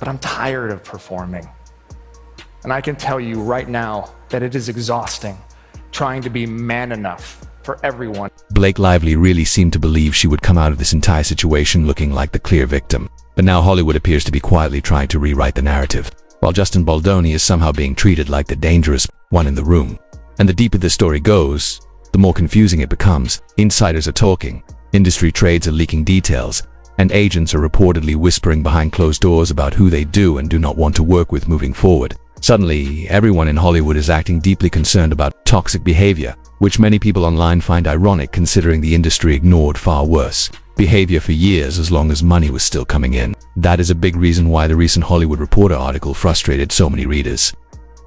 but I'm tired of performing. And I can tell you right now that it is exhausting trying to be man enough for everyone. Blake Lively really seemed to believe she would come out of this entire situation looking like the clear victim. But now Hollywood appears to be quietly trying to rewrite the narrative, while Justin Baldoni is somehow being treated like the dangerous one in the room. And the deeper the story goes, the more confusing it becomes. Insiders are talking, industry trades are leaking details, and agents are reportedly whispering behind closed doors about who they do and do not want to work with moving forward. Suddenly, everyone in Hollywood is acting deeply concerned about toxic behavior, which many people online find ironic considering the industry ignored far worse behavior for years as long as money was still coming in. That is a big reason why the recent Hollywood Reporter article frustrated so many readers.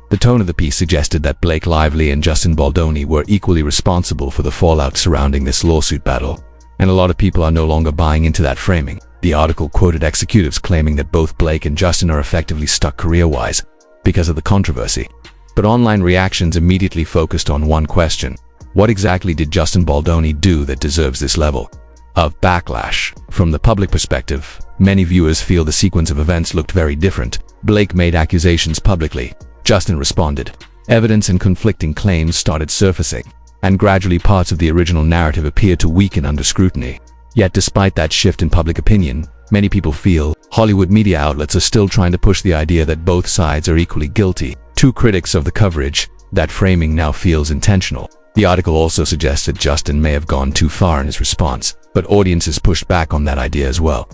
The tone of the piece suggested that Blake Lively and Justin Baldoni were equally responsible for the fallout surrounding this lawsuit battle, and a lot of people are no longer buying into that framing. The article quoted executives claiming that both Blake and Justin are effectively stuck career-wise because of the controversy. But online reactions immediately focused on one question: what exactly did Justin Baldoni do that deserves this level of backlash? From the public perspective, many viewers feel the sequence of events looked very different. Blake made accusations publicly. Justin responded. Evidence and conflicting claims started surfacing, and gradually parts of the original narrative appeared to weaken under scrutiny. Yet despite that shift in public opinion, many people feel Hollywood media outlets are still trying to push the idea that both sides are equally guilty. Two critics of the coverage, that framing now feels intentional. The article also suggested Justin may have gone too far in his response, but audiences pushed back on that idea as well.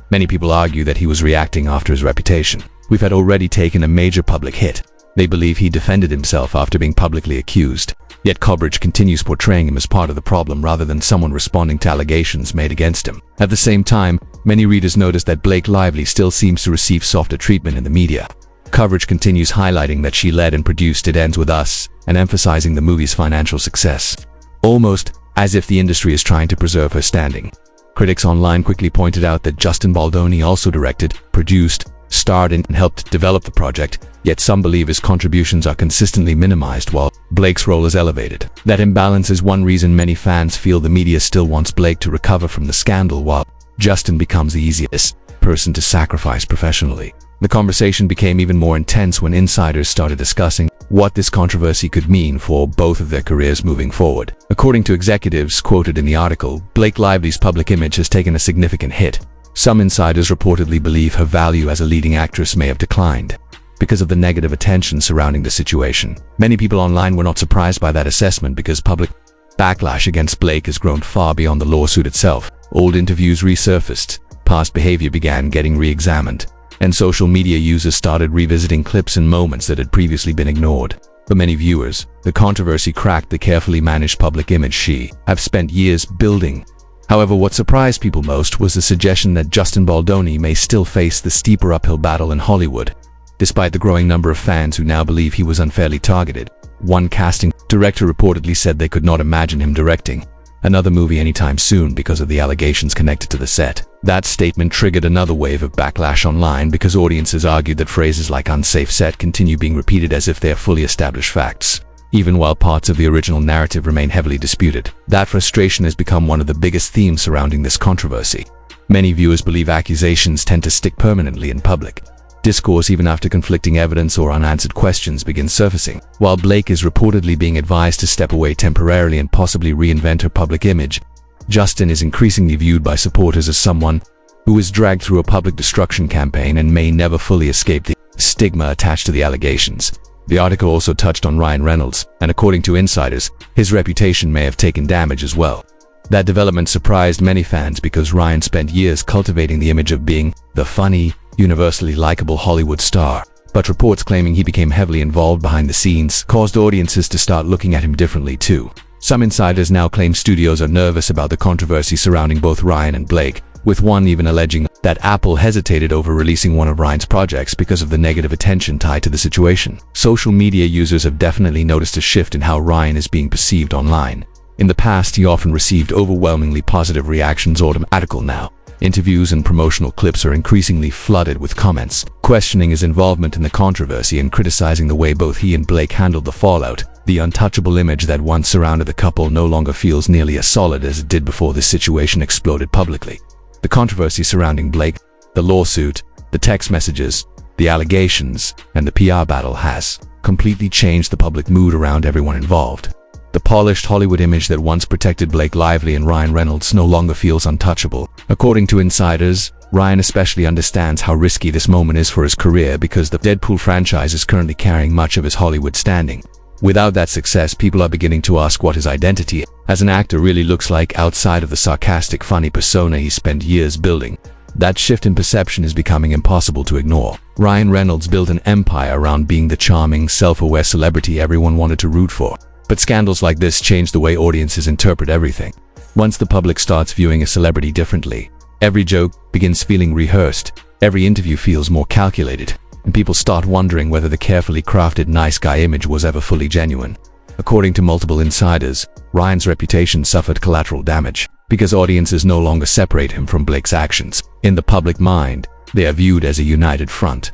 Many people argue that he was reacting after his reputation. We've had already taken a major public hit. They believe he defended himself after being publicly accused. Yet coverage continues portraying him as part of the problem rather than someone responding to allegations made against him. At the same time, many readers notice that Blake Lively still seems to receive softer treatment in the media. Coverage continues highlighting that she led and produced It Ends With Us and emphasizing the movie's financial success, almost as if the industry is trying to preserve her standing. Critics online quickly pointed out that Justin Baldoni also directed, produced, starred in and helped develop the project, yet some believe his contributions are consistently minimized while Blake's role is elevated. That imbalance is one reason many fans feel the media still wants Blake to recover from the scandal while Justin becomes the easiest person to sacrifice professionally. The conversation became even more intense when insiders started discussing what this controversy could mean for both of their careers moving forward. According to executives quoted in the article, Blake Lively's public image has taken a significant hit. Some insiders reportedly believe her value as a leading actress may have declined because of the negative attention surrounding the situation. Many people online were not surprised by that assessment because public backlash against Blake has grown far beyond the lawsuit itself. Old interviews resurfaced, past behavior began getting re-examined, and social media users started revisiting clips and moments that had previously been ignored. For many viewers, the controversy cracked the carefully managed public image she have spent years building. However, what surprised people most was the suggestion that Justin Baldoni may still face the steeper uphill battle in Hollywood, despite the growing number of fans who now believe he was unfairly targeted. One casting director reportedly said they could not imagine him directing another movie anytime soon because of the allegations connected to the set. That statement triggered another wave of backlash online because audiences argued that phrases like unsafe set continue being repeated as if they are fully established facts, even while parts of the original narrative remain heavily disputed. That frustration has become one of the biggest themes surrounding this controversy. Many viewers believe accusations tend to stick permanently in public discourse even after conflicting evidence or unanswered questions begin surfacing. While Blake is reportedly being advised to step away temporarily and possibly reinvent her public image, Justin is increasingly viewed by supporters as someone who is dragged through a public destruction campaign and may never fully escape the stigma attached to the allegations. The article also touched on Ryan Reynolds, and according to insiders, his reputation may have taken damage as well. That development surprised many fans because Ryan spent years cultivating the image of being the funny, universally likable Hollywood star. But reports claiming he became heavily involved behind the scenes caused audiences to start looking at him differently too. Some insiders now claim studios are nervous about the controversy surrounding both Ryan and Blake, with one even alleging that Apple hesitated over releasing one of Ryan's projects because of the negative attention tied to the situation. Social media users have definitely noticed a shift in how Ryan is being perceived online. In the past, he often received overwhelmingly positive reactions automatically now. Interviews and promotional clips are increasingly flooded with comments, questioning his involvement in the controversy and criticizing the way both he and Blake handled the fallout. The untouchable image that once surrounded the couple no longer feels nearly as solid as it did before this situation exploded publicly. The controversy surrounding Blake, the lawsuit, The text messages, the allegations, and the PR battle has completely changed the public mood around everyone involved. The polished Hollywood image that once protected Blake Lively and Ryan Reynolds no longer feels untouchable. According to insiders, Ryan especially understands how risky this moment is for his career because the Deadpool franchise is currently carrying much of his Hollywood standing. Without that success, people are beginning to ask what his identity as an actor really looks like outside of the sarcastic, funny persona he spent years building. That shift in perception is becoming impossible to ignore. Ryan Reynolds built an empire around being the charming, self-aware celebrity everyone wanted to root for. But scandals like this change the way audiences interpret everything. Once the public starts viewing a celebrity differently, every joke begins feeling rehearsed, every interview feels more calculated, and people start wondering whether the carefully crafted nice guy image was ever fully genuine. According to multiple insiders, Ryan's reputation suffered collateral damage because audiences no longer separate him from Blake's actions. In the public mind, they are viewed as a united front.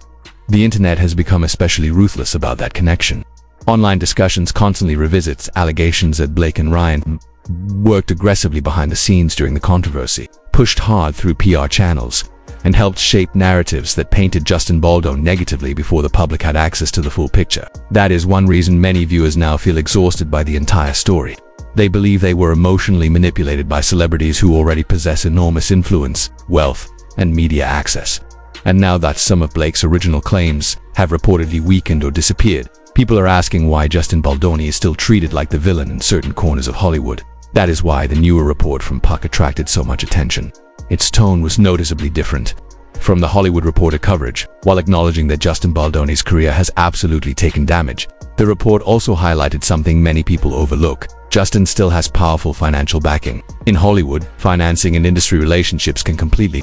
The internet has become especially ruthless about that connection. Online discussions constantly revisits allegations that Blake and Ryan worked aggressively behind the scenes during the controversy, pushed hard through PR channels, and helped shape narratives that painted Justin Baldoni negatively before the public had access to the full picture. That is one reason many viewers now feel exhausted by the entire story. They believe they were emotionally manipulated by celebrities who already possess enormous influence, wealth, and media access. And now that some of Blake's original claims have reportedly weakened or disappeared, people are asking why Justin Baldoni is still treated like the villain in certain corners of Hollywood. That is why the newer report from Puck attracted so much attention. Its tone was noticeably different from the Hollywood Reporter coverage. While acknowledging that Justin Baldoni's career has absolutely taken damage, the report also highlighted something many people overlook. Justin still has powerful financial backing. In Hollywood, financing and industry relationships can completely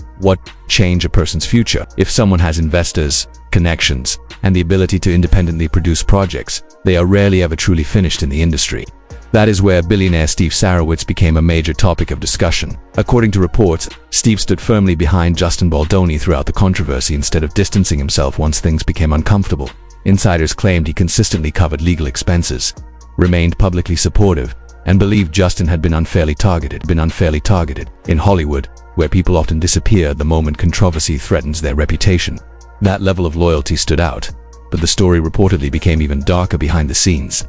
change a person's future. If someone has investors, connections, and the ability to independently produce projects, they are rarely ever truly finished in the industry. That is where billionaire Steve Sarowitz became a major topic of discussion. According to reports, Steve stood firmly behind Justin Baldoni throughout the controversy instead of distancing himself once things became uncomfortable. Insiders claimed he consistently covered legal expenses, remained publicly supportive, and believed Justin had been unfairly targeted. In Hollywood, where people often disappear the moment controversy threatens their reputation, that level of loyalty stood out, but the story reportedly became even darker behind the scenes.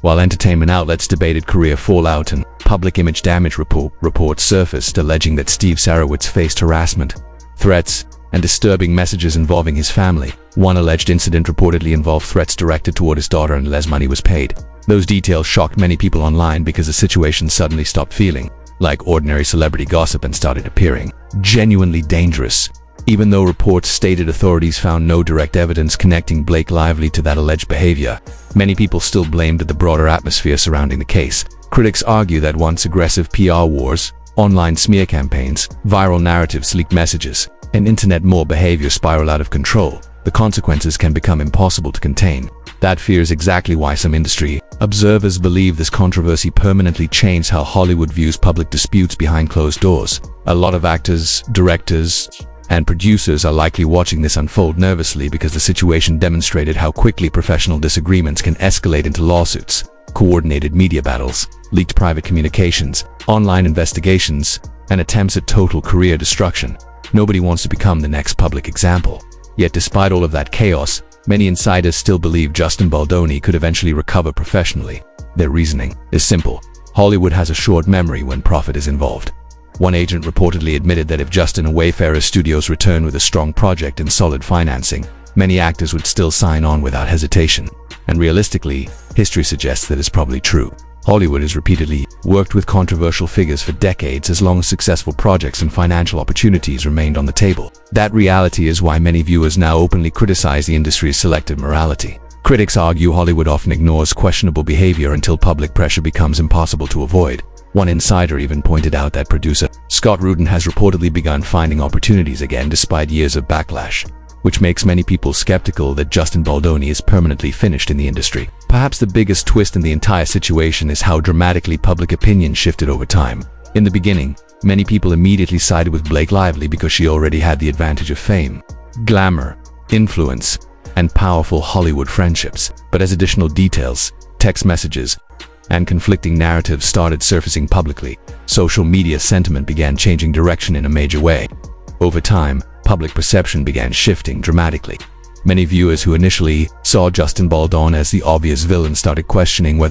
While entertainment outlets debated career fallout and public image damage, reports surfaced alleging that Steve Sarowitz faced harassment, threats, and disturbing messages involving his family. One alleged incident reportedly involved threats directed toward his daughter unless money was paid. Those details shocked many people online because the situation suddenly stopped feeling like ordinary celebrity gossip and started appearing genuinely dangerous. Even though reports stated authorities found no direct evidence connecting Blake Lively to that alleged behavior, many people still blamed the broader atmosphere surrounding the case. Critics argue that once aggressive PR wars, online smear campaigns, viral narratives, leaked messages, and internet mob behavior spiral out of control, the consequences can become impossible to contain. That fear is exactly why some industry observers believe this controversy permanently changed how Hollywood views public disputes behind closed doors. A lot of actors, directors, and producers are likely watching this unfold nervously because the situation demonstrated how quickly professional disagreements can escalate into lawsuits, coordinated media battles, leaked private communications, online investigations, and attempts at total career destruction. Nobody wants to become the next public example. Yet despite all of that chaos, many insiders still believe Justin Baldoni could eventually recover professionally. Their reasoning is simple. Hollywood has a short memory when profit is involved. One agent reportedly admitted that if Justin and Wayfarer Studios returned with a strong project and solid financing, many actors would still sign on without hesitation. And realistically, history suggests that is probably true. Hollywood has repeatedly worked with controversial figures for decades as long as successful projects and financial opportunities remained on the table. That reality is why many viewers now openly criticize the industry's selective morality. Critics argue Hollywood often ignores questionable behavior until public pressure becomes impossible to avoid. One insider even pointed out that producer Scott Rudin has reportedly begun finding opportunities again despite years of backlash, which makes many people skeptical that Justin Baldoni is permanently finished in the industry. Perhaps the biggest twist in the entire situation is how dramatically public opinion shifted over time. In the beginning, many people immediately sided with Blake Lively because she already had the advantage of fame, glamour, influence, and powerful Hollywood friendships. But as additional details, text messages, and conflicting narratives started surfacing publicly, social media sentiment began changing direction in a major way. Over time, public perception began shifting dramatically. Many viewers who initially saw Justin Baldoni as the obvious villain started questioning whether